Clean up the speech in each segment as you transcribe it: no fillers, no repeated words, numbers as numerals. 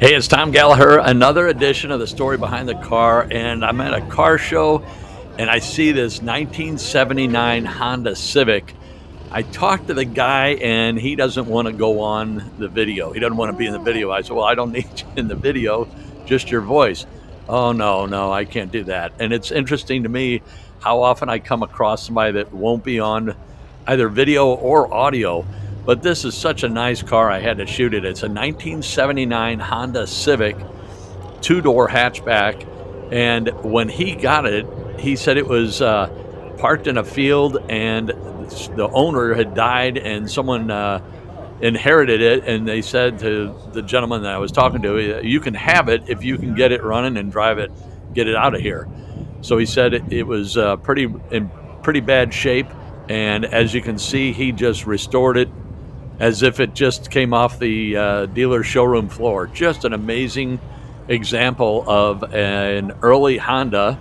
Hey, it's Tom Gallagher, another edition of the Story Behind the Car, and I'm at a car show and I see this 1979 Honda Civic. I talked to the guy and he doesn't want to go on the video. He doesn't want to be in the video. I said, "Well, I don't need you in the video, just your voice." "Oh, no, no, I can't do that." And it's interesting to me how often I come across somebody that won't be on either video or audio. But this is such a nice car, I had to shoot it. It's a 1979 Honda Civic, two-door hatchback. And when he got it, he said it was parked in a field and the owner had died and someone inherited it. And they said to the gentleman that I was talking to, "You can have it if you can get it running and drive it, get it out of here." So he said it was in pretty bad shape. And as you can see, he just restored it as if it just came off the dealer showroom floor. Just an amazing example of an early Honda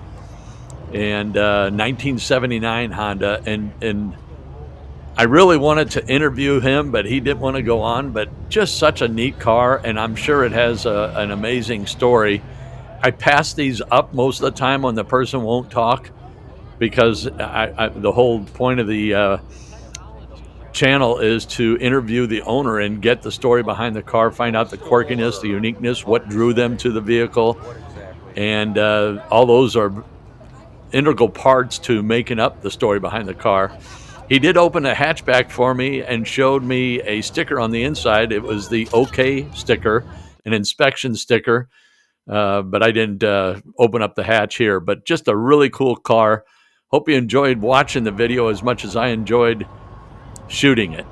and 1979 Honda. And I really wanted to interview him, but he didn't want to go on. But just such a neat car, and I'm sure it has an amazing story. I pass these up most of the time when the person won't talk because the whole point of the channel is to interview the owner and get the story behind the car, find out the quirkiness, the uniqueness, what drew them to the vehicle. And all those are integral parts to making up the story behind the car. He did open a hatchback for me and showed me a sticker on the inside. It was the OK sticker, an inspection sticker, but I didn't open up the hatch here. But just a really cool car. Hope you enjoyed watching the video as much as I enjoyed shooting it.